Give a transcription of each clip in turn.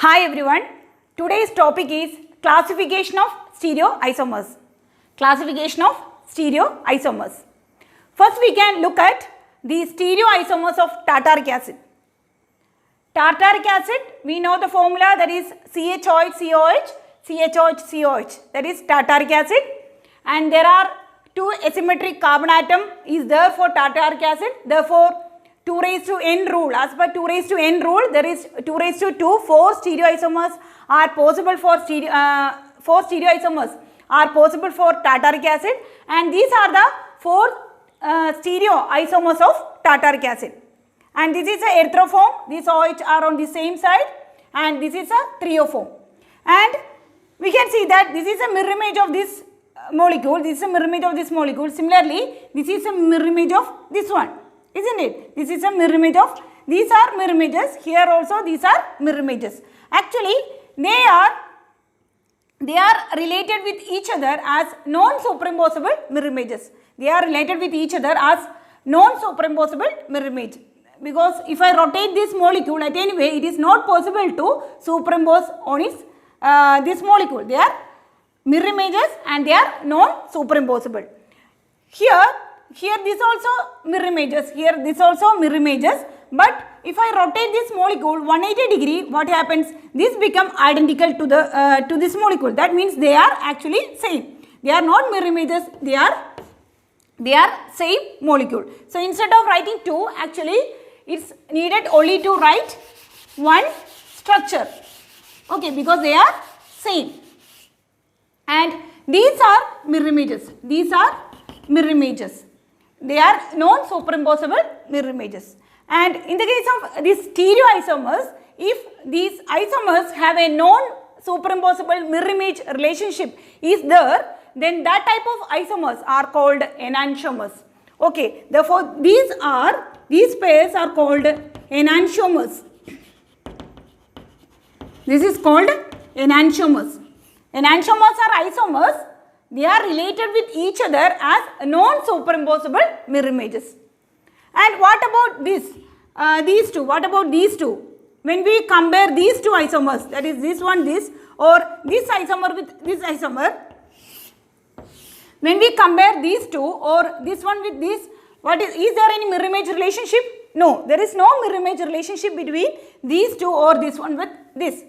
Hi everyone, today's topic is classification of stereoisomers. Classification of stereoisomers. First we can look at the stereoisomers of tartaric acid. Tartaric acid, we know the formula, that is CHOH, COH, CHOH, COH, that is tartaric acid, and there are two asymmetric carbon atom is there for tartaric acid. Therefore 2 raised to n rule, as per 2 raised to n rule, there is 2 raised to 2, 4 stereoisomers are possible for tartaric acid, and these are the 4 stereoisomers of tartaric acid. And this is a erythroform, these OH are on the same side, and this is a trioform. And we can see that this is a mirror image of this molecule, this is a mirror image of this molecule. Similarly, this is a mirror image of this one, isn't it? This is a mirror image of, these are mirror images, here also these are mirror images. Actually, they are related with each other as non-superimposable mirror images. They are related with each other as non-superimposable mirror image. Because if I rotate this molecule at any way, it is not possible to superimpose on this molecule. They are mirror images and they are non-superimposable. Here this also mirror images, here this also mirror images, but if I rotate this molecule 180 degree, what happens? This become identical to this molecule. That means they are actually same. They are not mirror images, they are same molecule. So instead of writing 2, actually it's needed only to write one structure. Okay, because they are same. And these are mirror images. These are mirror images. They are non-superimposable mirror images. And in the case of these stereoisomers, if these isomers have a non-superimposable mirror image relationship is there, then that type of isomers are called enantiomers. Okay, therefore these pairs are called enantiomers. This is called enantiomers. Enantiomers are isomers. They are related with each other as non-superimposable mirror images. And what about these two? What about these two? When we compare these two isomers, that is this one, this, or this isomer with this isomer, when we compare these two or this one with this, is there any mirror image relationship? No, there is no mirror image relationship between these two or this one with this.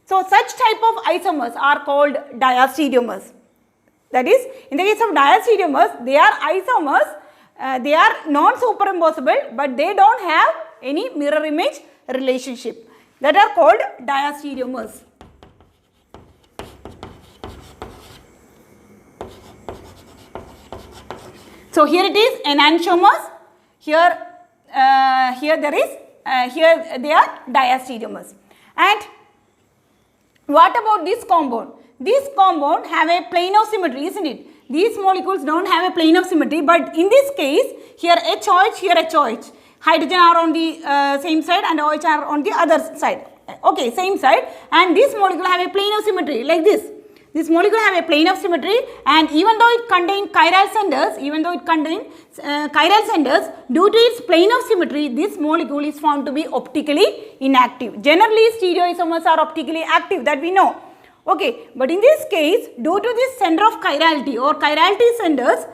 So such type of isomers are called diastereomers. That is, in the case of diastereomers, they are isomers, they are non-superimposable, but they don't have any mirror image relationship. That are called diastereomers. So here it is enantiomers. Here they are diastereomers. And what about this compound? This compound have a plane of symmetry, isn't it? These molecules don't have a plane of symmetry, but in this case, here HOH, here HOH. Hydrogen are on the same side and OH are on the other side. Okay, same side. And this molecule have a plane of symmetry like this. This molecule have a plane of symmetry, and even though it contains chiral centers, due to its plane of symmetry, this molecule is found to be optically inactive. Generally, stereoisomers are optically active, that we know. Okay, but in this case, due to this center of chirality or chirality centers,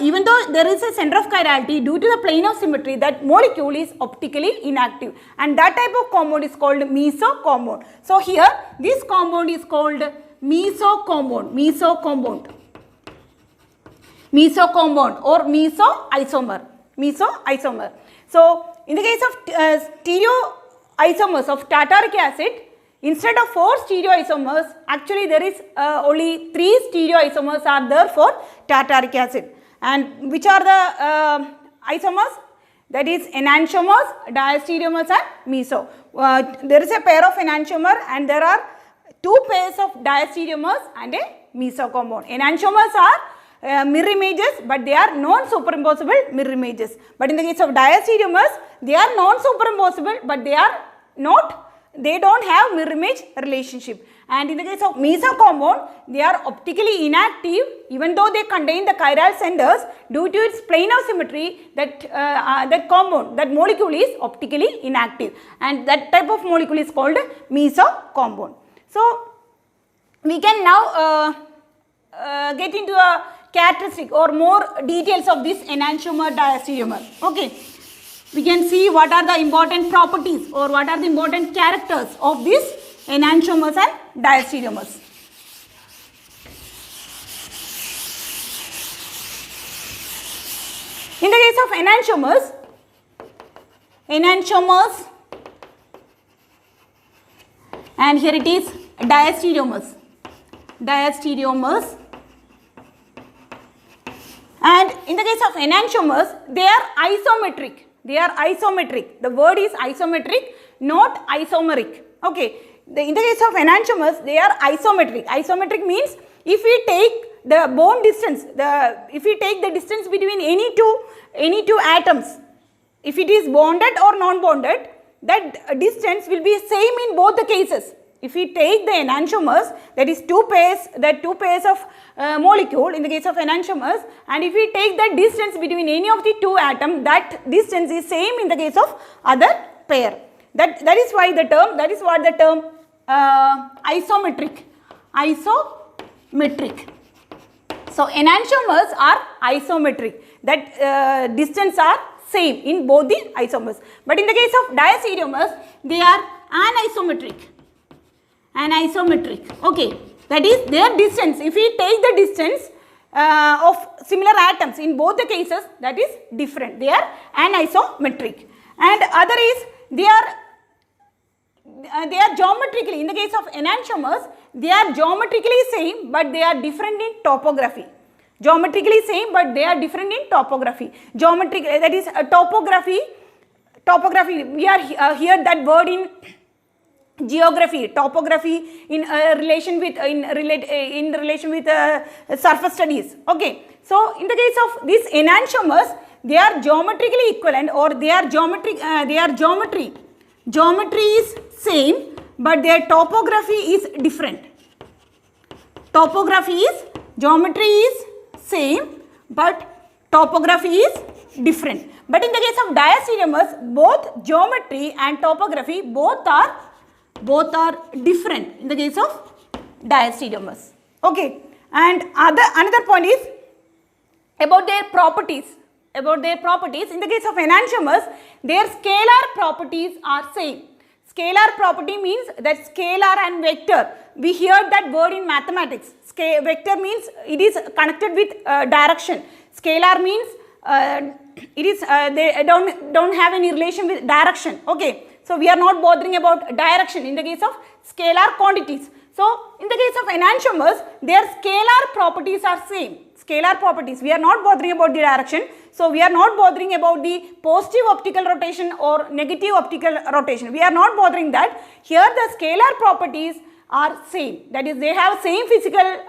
even though there is a center of chirality, due to the plane of symmetry, that molecule is optically inactive, and that type of compound is called meso compound. So here, this compound is called meso compound or mesoisomer. So in the case of stereoisomers of tartaric acid, instead of 4 stereoisomers, actually there is only 3 stereoisomers are there for tartaric acid. And which are the isomers? That is enantiomers, diastereomers and meso. There is a pair of enantiomer and there are 2 pairs of diastereomers and a meso compound. Enantiomers are mirror images, but they are non-superimposable mirror images. But in the case of diastereomers, they are non-superimposable, but they are not they don't have mirror image relationship. And in the case of meso compound, they are optically inactive even though they contain the chiral centers. Due to its planar symmetry, that compound, that molecule is optically inactive, and that type of molecule is called meso compound. So we can now get into a characteristic or more details of this enantiomer diastereomer. Okay, we can see what are the important properties or what are the important characters of these enantiomers and diastereomers. In the case of enantiomers, and here it is diastereomers. And in the case of enantiomers, they are isometric. The word is isometric, not isomeric. Okay. In the case of enantiomers, they are isometric. Isometric means if we take the bond distance, if we take the distance between any two atoms, if it is bonded or non-bonded, that distance will be same in both the cases. If we take the enantiomers, that is two pairs of molecule in the case of enantiomers, and if we take the distance between any of the two atoms, that distance is same in the case of other pair. That is what the term isometric. So enantiomers are isometric. That distance are same in both the isomers. But in the case of diastereomers, they are anisometric. Okay, that is their distance. If we take the distance of similar atoms in both the cases, that is different. They are anisometric. And other is they are geometrically, in the case of enantiomers, they are geometrically same but they are different in topography. Geometrically same but they are different in topography. Geometric, that is topography. We are here that word in geography, topography in relation with surface studies. Okay, so in the case of these enantiomers, they are geometrically equivalent, or their geometry is same but their topography is different. Geometry is same but topography is different. But in the case of diastereomers, both geometry and topography both are different in the case of diastereomers. Okay, and another point is about their properties. In the case of enantiomers, their scalar properties are same. Scalar property means that scalar and vector. We hear that word in mathematics. Vector means it is connected with direction. Scalar means they don't have any relation with direction. Okay, so we are not bothering about direction in the case of scalar quantities. So in the case of enantiomers, their scalar properties are same. Scalar properties, we are not bothering about the direction. So we are not bothering about the positive optical rotation or negative optical rotation. We are not bothering that. Here the scalar properties are same. That is, they have same physical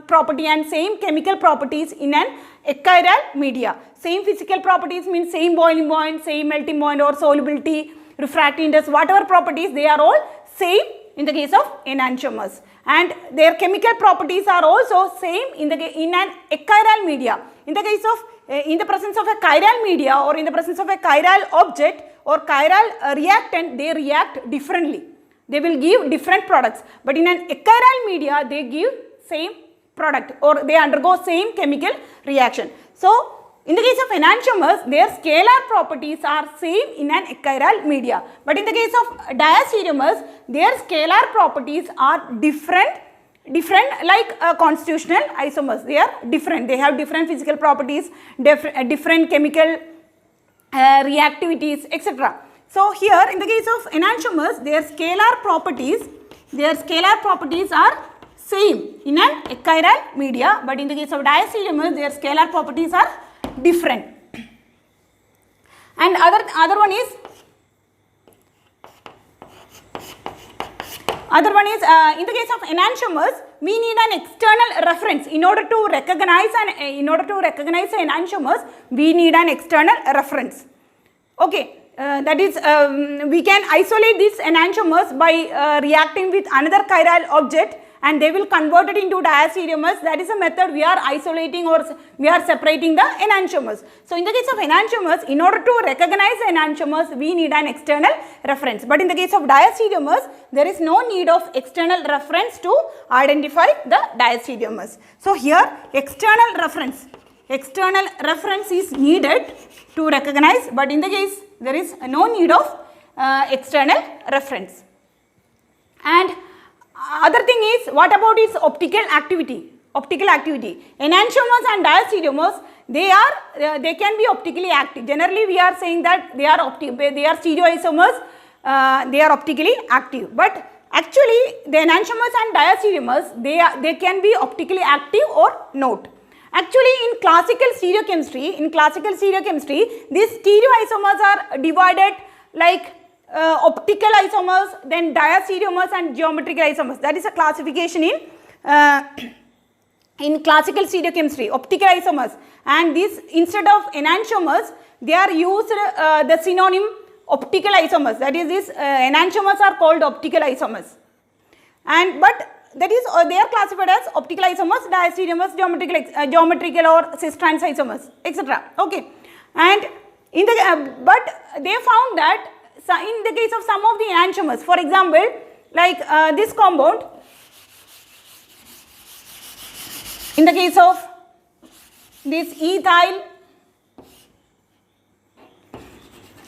property and same chemical properties in an achiral media. Same physical properties means same boiling point, same melting point or solubility, refractive index, whatever properties, they are all same in the case of enantiomers. And their chemical properties are also same in an achiral media. In the case of in the presence of a chiral media or in the presence of a chiral object or chiral reactant, they react differently. They will give different products. But in an achiral media, they give same product or they undergo same chemical reaction. So in the case of enantiomers, their scalar properties are same in an achiral media. But in the case of diastereomers, their scalar properties are different like constitutional isomers. They are different. They have different physical properties, different chemical reactivities, etc. So here in the case of enantiomers, their scalar properties are same in an achiral media. But in the case of diastereomers, their scalar properties are different. And other one is in the case of enantiomers, we need an external reference in order to recognize enantiomers. We need an external reference. Okay, that is we can isolate these enantiomers by reacting with another chiral object, and they will convert it into diastereomers. That is a method we are isolating or we are separating the enantiomers. So in the case of enantiomers, in order to recognize the enantiomers, we need an external reference. But in the case of diastereomers, there is no need of external reference to identify the diastereomers. So here external reference is needed to recognize, but in the case there is no need of external reference. And other thing is, what about its optical activity? Enantiomers and diastereomers, they can be optically active. Generally we are saying that they are stereoisomers, they are optically active. But actually the enantiomers and diastereomers, they can be optically active or not. Actually in classical stereochemistry, these stereoisomers are divided like optical isomers, then diastereomers and geometrical isomers. That is a classification in classical stereochemistry, optical isomers. And these, instead of enantiomers, they are used the synonym optical isomers. That is, these enantiomers are called optical isomers. But that is, they are classified as optical isomers, diastereomers, geometrical or cis-trans isomers, etc. Okay, and in the but they found that in the case of some of the enantiomers, for example, like this compound, in the case of this ethyl,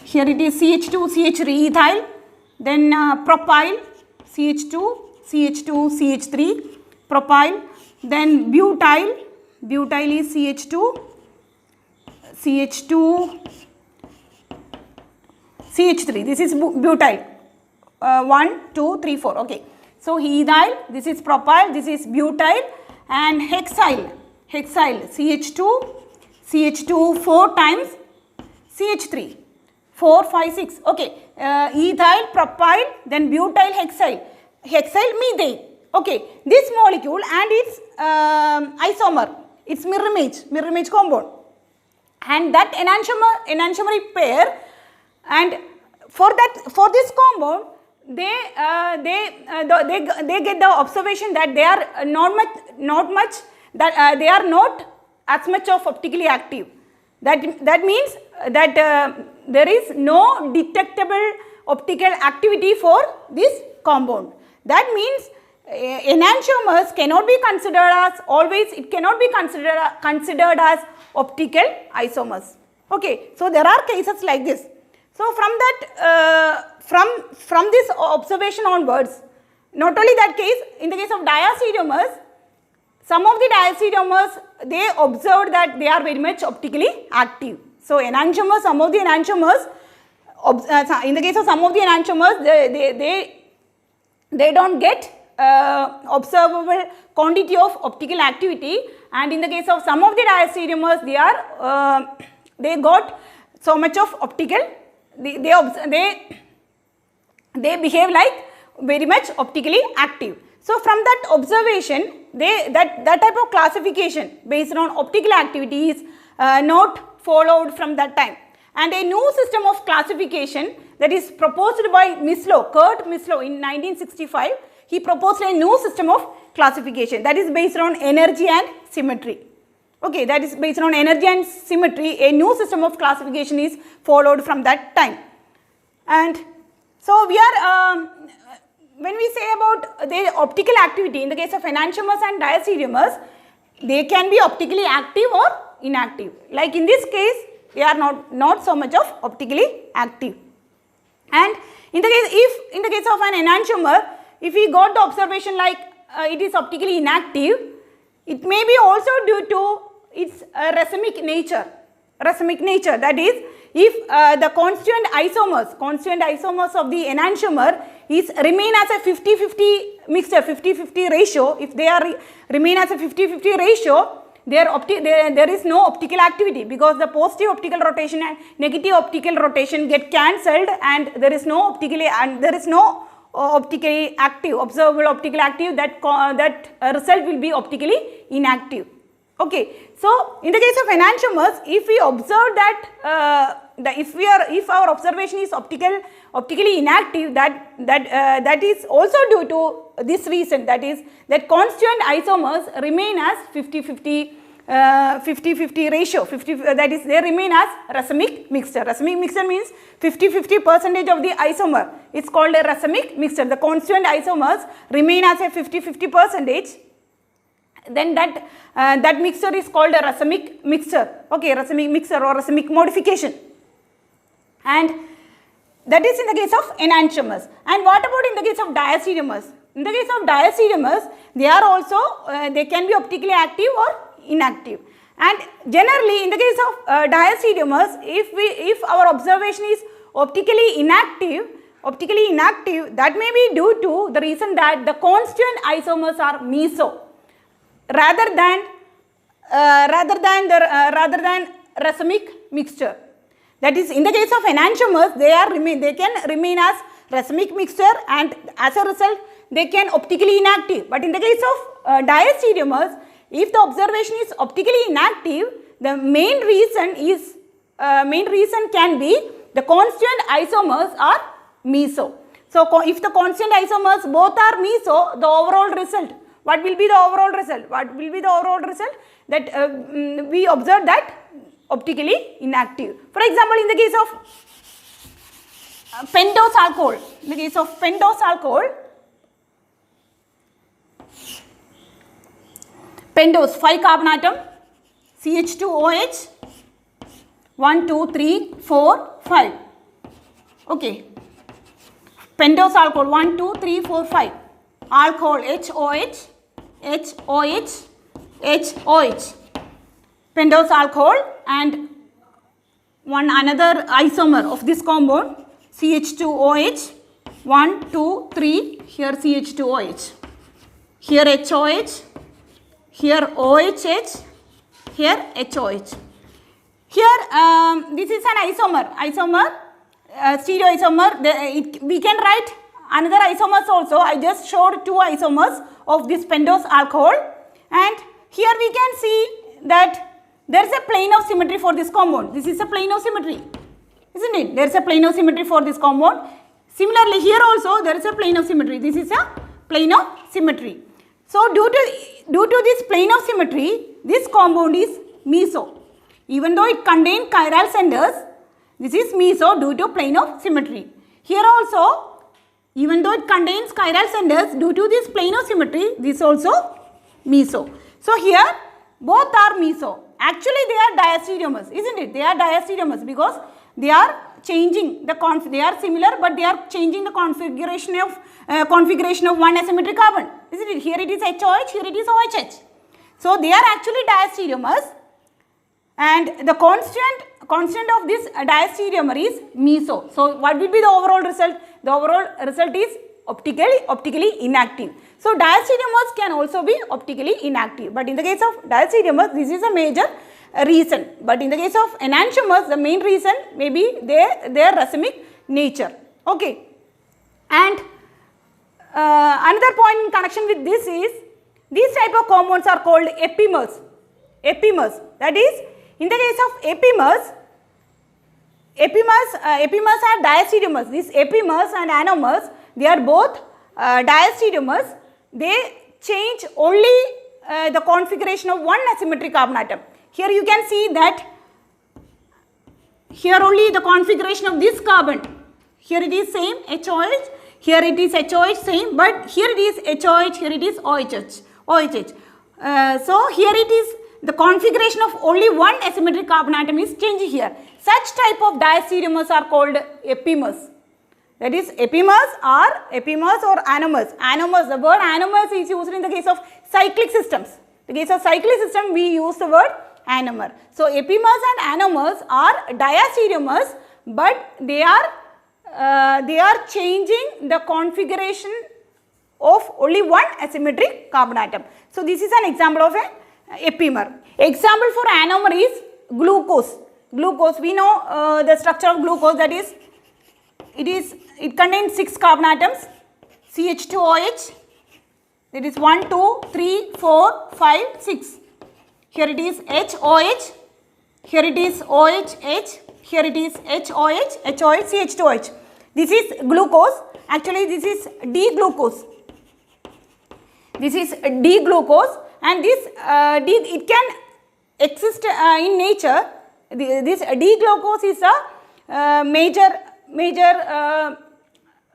here it is CH2, CH3 ethyl, then propyl, CH2, CH3, propyl, then butyl is CH2, CH3, this is butyl, 1, 2, 3, 4, okay. So ethyl, this is propyl, this is butyl, and hexyl, CH2, 4 times CH3, 4, 5, 6, okay. Ethyl, propyl, then butyl, hexyl methane, okay. This molecule and its isomer, its mirror image compound, and that enantiomer pair, and for this compound, they get the observation that they are not much that they are not as much of optically active. That means that there is no detectable optical activity for this compound. That means enantiomers cannot be considered as considered as optical isomers. Okay, so there are cases like this. So from that, from this observation onwards, not only that case, in the case of diastereomers, some of the diastereomers, they observed that they are very much optically active. So enantiomers, some of the enantiomers, in the case of some of the enantiomers, they don't get observable quantity of optical activity, and in the case of some of the diastereomers, they got so much of optical. They behave like very much optically active. So from that observation, that type of classification based on optical activity is not followed from that time. And a new system of classification that is proposed by Kurt Mislow in 1965, he proposed a new system of classification that is based on energy and symmetry. Okay, that is based on energy and symmetry. A new system of classification is followed from that time. And so we are, when we say about the optical activity, in the case of enantiomers and diastereomers, they can be optically active or inactive. Like in this case, they are not so much of optically active. And in the case of an enantiomer, if we got the observation like it is optically inactive, it may be also due to its racemic nature. That is, if the constituent isomers of the enantiomer remain as a 50-50 mixture, 50-50 ratio, if they remain as a 50-50 ratio, there is no optical activity, because the positive optical rotation and negative optical rotation get cancelled, and there is no optically active, observable optical active, that result will be optically inactive. Okay, so in the case of enantiomers, if we observe that if our observation is optically inactive, that is also due to this reason, that is that constituent isomers remain as 50-50 ratio, that is they remain as racemic mixture. Racemic mixture means 50-50% of the isomer. It's called a racemic mixture. The constituent isomers remain as a 50-50%. Then that mixture is called a racemic mixture. Okay, racemic mixture or racemic modification. And that is in the case of enantiomers. And what about in the case of diastereomers? In the case of diastereomers, they are also they can be optically active or inactive. And generally in the case of diastereomers, if our observation is optically inactive, that may be due to the reason that the constituent isomers are meso rather than racemic mixture. That is, in the case of enantiomers, they can remain as racemic mixture, and as a result they can optically inactive. But in the case of diastereomers, if the observation is optically inactive, the main reason can be the constituent isomers are meso. So if the constant isomers both are meso, the overall result, what will be the overall result? That we observe that optically inactive. For example, in the case of pentose alcohol, pentose 5 carbon atom, CH2OH, 1, 2, 3, 4, 5. Okay. Pentose alcohol 1, 2, 3, 4, 5. Alcohol HOH, HOH, HOH. Pentose alcohol, and one another isomer of this compound, CH2OH, 1, 2, 3, here CH2OH, here HOH, here OHH, here HOH. Here this is an isomer, stereoisomer. We can write another isomers also. I just showed 2 isomers of this pentose alcohol, and here we can see that there is a plane of symmetry for this compound. This is a plane of symmetry, isn't it? There is a plane of symmetry for this compound. Similarly, here also there is a plane of symmetry. This is a plane of symmetry. So due to this plane of symmetry, this compound is meso. Even though it contains chiral centers, this is meso due to plane of symmetry. Here also, even though it contains chiral centers, due to this plane of symmetry, this also meso. So here both are meso. Actually they are diastereomers, isn't it? They are diastereomers because they are changing the they are similar, but they are changing the configuration of one asymmetric carbon, isn't it? Here it is HOH, here it is OHH. So they are actually diastereomers, and the constant of this diastereomer is meso. So what will be the overall result? The overall result is optically inactive. So diastereomers can also be optically inactive, but in the case of diastereomers, this is a major reason. But in the case of enantiomers, the main reason may be their racemic nature. Okay. And another point in connection with this is, these type of compounds are called epimers. That is, in the case of epimers are diastereomers. These epimers and anomers, they are both diastereomers. They change only the configuration of one asymmetric carbon atom. Here you can see that here only the configuration of this carbon. Here it is same HOH, here it is HOH same, but here it is HOH, here it is OHH. So here it is the configuration of only one asymmetric carbon atom is changing here. Such type of diastereomers are called epimers. That is, epimers or anomers. The word anomers is used in the case of cyclic systems. In the case of cyclic system, we use the word anomer. So epimers and anomers are diastereomers, but they are changing the configuration of only one asymmetric carbon atom. So this is an example of an epimer. Example for anomer is glucose. Glucose, we know the structure of glucose, that is, it contains 6 carbon atoms, CH2OH, that is 1, 2, 3, 4, 5, 6. Here it is HOH, here it is OHH, here it is HOH, HOH, CH2OH. This is glucose. Actually, this is D-glucose. This is D-glucose, and this it can exist in nature. This D-glucose is a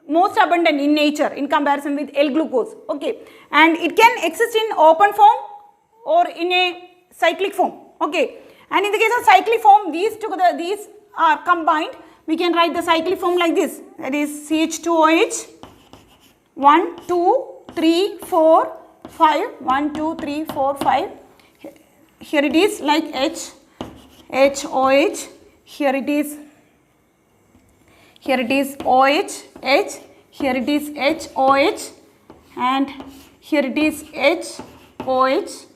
most abundant in nature in comparison with L-glucose. Okay, and it can exist in open form or in a cyclic form. Okay, and in the case of cyclic form, these are combined. We can write the cyclic form like this. That is CH2OH. 1, 2, 3, 4, 5. 1, 2, 3, 4, 5. Here it is like HOH. Here it is OH, H. Here it is HOH, and here it is HOH.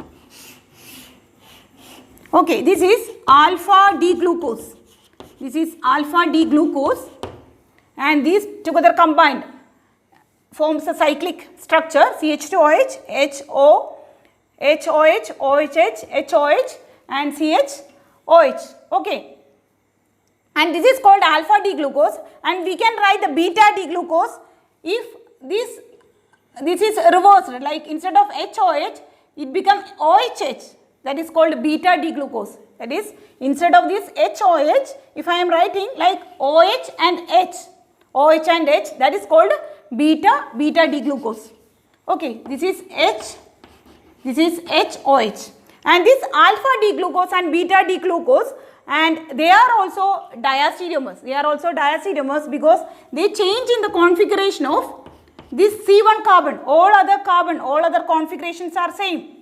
Okay, this is alpha D-glucose. This is alpha D-glucose, and these together combined forms a cyclic structure CH2OH, HO, HOH, OHH, HOH, and CHOH. Okay, and this is called alpha D-glucose, and we can write the beta D-glucose if this is reversed, like instead of HOH it becomes OHH. That is called beta D-glucose. That is, instead of this HOH, if I am writing like OH and H, that is called beta D-glucose. Okay, this is HOH, and this alpha D-glucose and beta D-glucose, and they are also diastereomers. They are also diastereomers because they change in the configuration of this C1 carbon. All other configurations are same.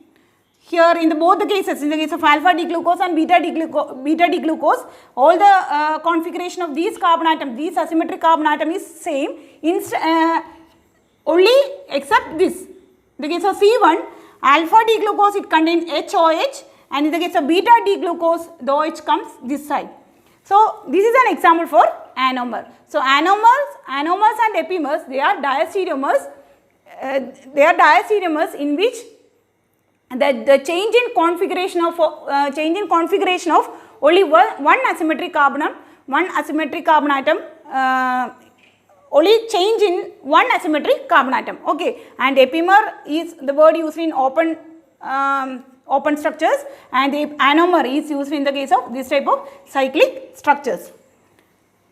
Here in both the cases, in the case of alpha D-glucose and beta D-glucose, all the configuration of these carbon atoms, these asymmetric carbon atom is same, only except this. In the case of C1, alpha D-glucose, it contains HOH, and in the case of beta D-glucose, the OH comes this side. So this is an example for anomer. So anomers and epimers, they are diastereomers. In which the change in configuration of only one asymmetric carbon atom, only change in one asymmetric carbon atom. Okay, and epimer is the word used in open structures, and the anomer is used in the case of this type of cyclic structures.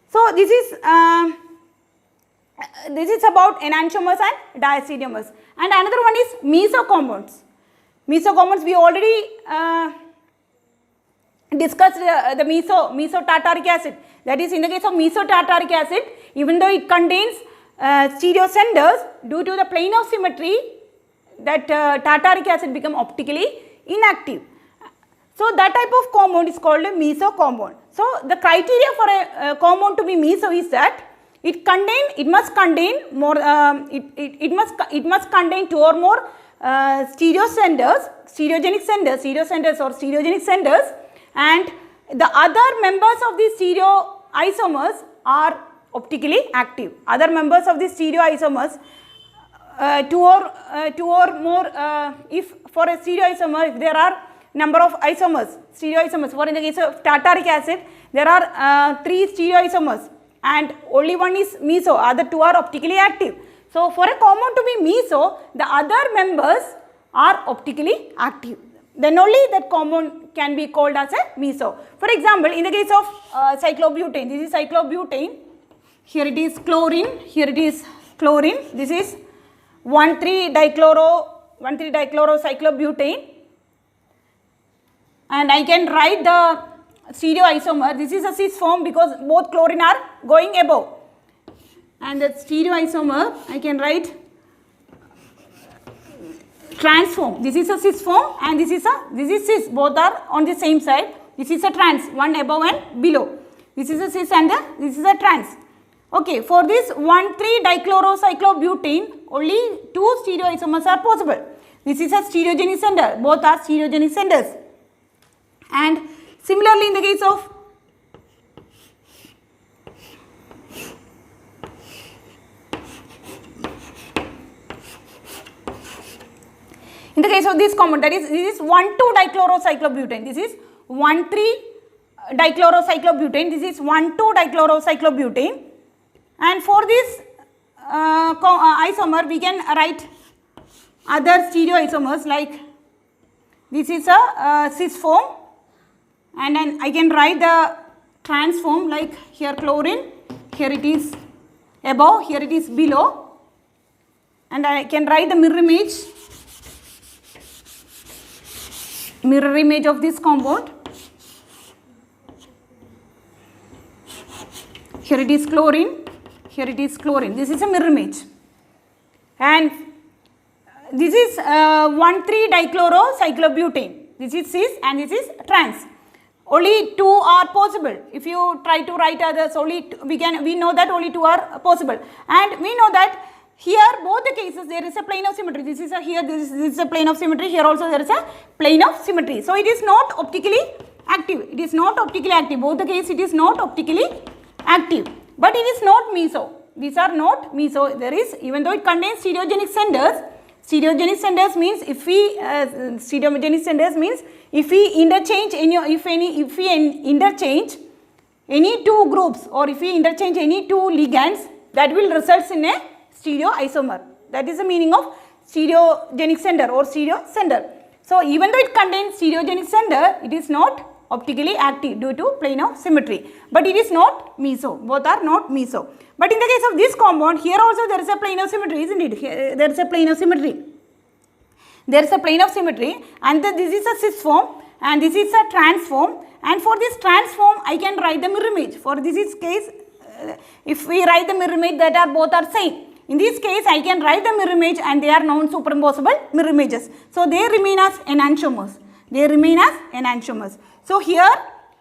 So this is about enantiomers and diastereomers. And another one is mesocompounds. Mesocompounds, we already discussed the mesotartaric acid. That is, in the case of mesotartaric acid, even though it contains stereocenters, due to the plane of symmetry, that tartaric acid become optically inactive. So that type of compound is called a mesocompound. So the criteria for a compound to be meso is that it must contain two or more stereogenic centers, and the other members of these stereoisomers are optically active. Other members of these stereoisomers, two or more, if for a stereoisomer, if there are number of stereoisomers, for in the case of tartaric acid, there are 3 stereoisomers and only one is meso, other 2 are optically active. So for a compound to be meso, the other members are optically active. Then only that compound can be called as a meso. For example, in the case of cyclobutane, this is cyclobutane, here it is chlorine, here it is chlorine, this is 1,3-dichlorocyclobutane, and I can write the stereoisomer. This is a cis form because both chlorine are going above, and the stereoisomer I can write trans form. This is a cis form and this is cis, both are on the same side. This is a trans, one above and below. This is a cis and this is a trans. Okay, for this 1,3-dichlorocyclobutane, only 2 stereoisomers are possible. This is a stereogenic center, both are stereogenic centers. And similarly, in the case of this compound, that is, this is 1,2-dichlorocyclobutane. This is 1,3 dichlorocyclobutane. This is 1,2-dichlorocyclobutane. And for this isomer, we can write other stereoisomers like this is a cis form, and then I can write the trans form like here chlorine, here it is above, here it is below, and I can write the mirror image of this compound. Here it is chlorine, here it is chlorine. This is a mirror image. And this is 1,3-dichlorocyclobutane. This is cis and this is trans. Only two are possible. If you try to write others, we know that only two are possible. And we know that here both the cases there is a plane of symmetry. This is a here, this is a plane of symmetry. Here also there is a plane of symmetry. So it is not optically active. It is not optically active. Both the case it is not optically active. But it is not meso. These are not meso. There is, even though it contains stereogenic centers. Stereogenic centers means if we interchange any two groups, or if we interchange any two ligands, that will result in a stereoisomer. That is the meaning of stereogenic center or stereo center. So even though it contains stereogenic center, it is not optically active due to plane of symmetry. But it is not meso. Both are not meso. But in the case of this compound, here also there is a plane of symmetry, isn't it? Here, there is a plane of symmetry. There is a plane of symmetry, and this is a cis form and this is a trans form. And for this trans form, I can write the mirror image. For this is case, if we write the mirror image, that are both are same. In this case, I can write the mirror image and they are non-superimposable mirror images. So they remain as enantiomers. They remain as enantiomers. So here,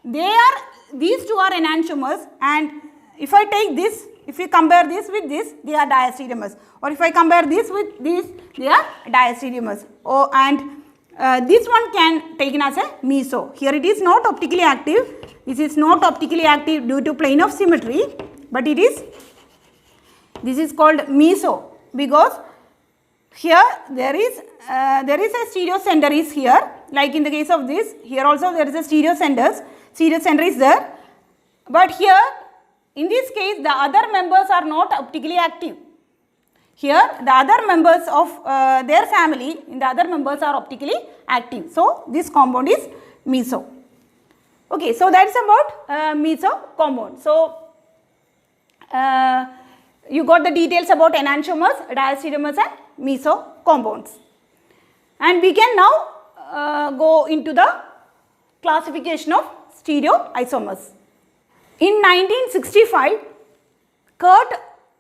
these two are enantiomers, and if I take this, if we compare this with this, they are diastereomers. Or if I compare this with this, they are diastereomers. Oh, and this one can taken as a meso. Here it is not optically active. This is not optically active due to plane of symmetry, but this is called meso because here there is a stereo center is here. Like in the case of this, here also there is a stereo center is there. But here, in this case, the other members are not optically active. Here, the other members of their family, the other members are optically active. So, this compound is meso. Okay, so that is about meso compound. So, you got the details about enantiomers, diastereomers and meso compounds. And we can now go into the classification of stereoisomers. In 1965, Kurt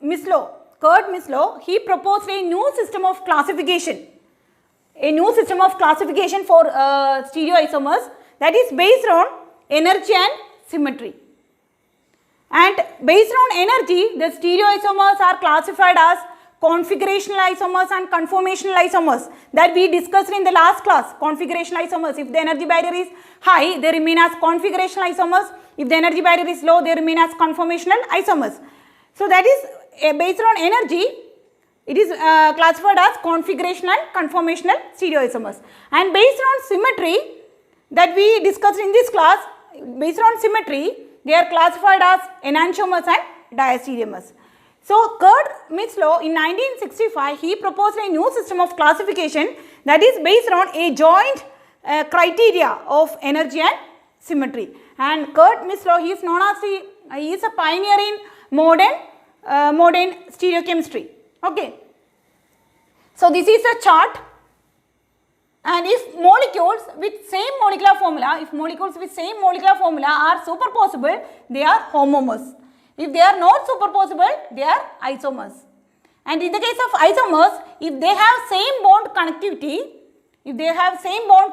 Mislow, he proposed a new system of classification. A new system of classification for stereoisomers that is based on energy and symmetry. And based on energy, the stereoisomers are classified as configurational isomers and conformational isomers that we discussed in the last class. Configurational isomers, if the energy barrier is high, they remain as configurational isomers. If the energy barrier is low, they remain as conformational isomers. So that is based on energy, it is classified as configurational and conformational stereoisomers. And based on symmetry that we discussed in this class, based on symmetry, they are classified as enantiomers and diastereomers. So Kurt Mislow in 1965, he proposed a new system of classification that is based on a joint criteria of energy and symmetry. And Kurt Mislow, he is known as he is a pioneer in modern stereochemistry. Okay. So this is a chart, and if molecules with same molecular formula, are superposible, they are homomers. If they are not superposible, they are isomers. And in the case of isomers, if they have same bond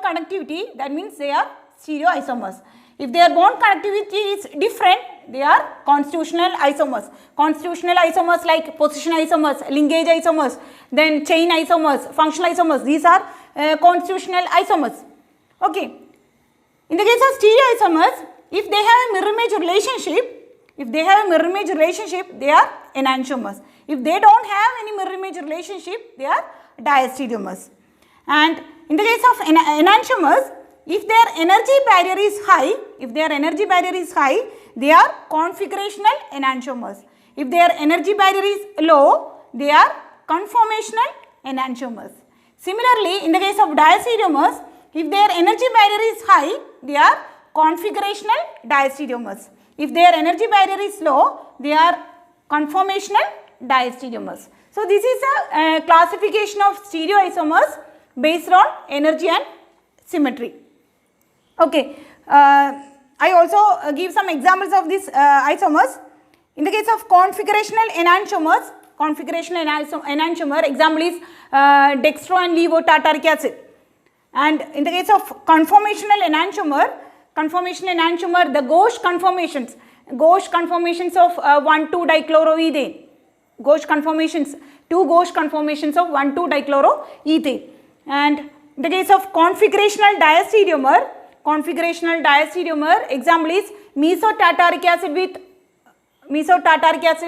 connectivity, that means they are stereoisomers. If their bond connectivity is different, they are constitutional isomers. Constitutional isomers like position isomers, linkage isomers, then chain isomers, functional isomers, these are constitutional isomers. Okay. In the case of stereoisomers, if they have a mirror image relationship, they are enantiomers. If they don't have any mirror image relationship, they are diastereomers. And in the case of enantiomers, if their energy barrier is high, they are configurational enantiomers. If their energy barrier is low, they are conformational enantiomers. Similarly, in the case of diastereomers, if their energy barrier is high, they are configurational diastereomers. If their energy barrier is low, they are conformational diastereomers. So, this is a classification of stereoisomers based on energy and symmetry. Okay. I also give some examples of these isomers. In the case of configurational enantiomers, example is dextro and levotartaric acid. And in the case of conformational enantiomer, the gauche conformations of 1,2-dichloroethane. Gauche conformations, two gauche conformations of 1,2-dichloroethane. And in the case of configurational diastereomer, example is mesotartaric acid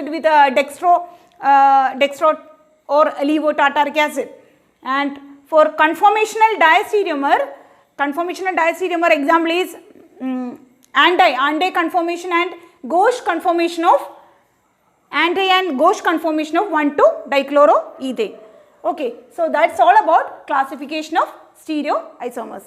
with dextro or levotartaric acid. And for conformational diastereomer, example is anti conformation and gauche conformation of 1,2-dichloroethane. Okay, so that's all about classification of stereoisomers.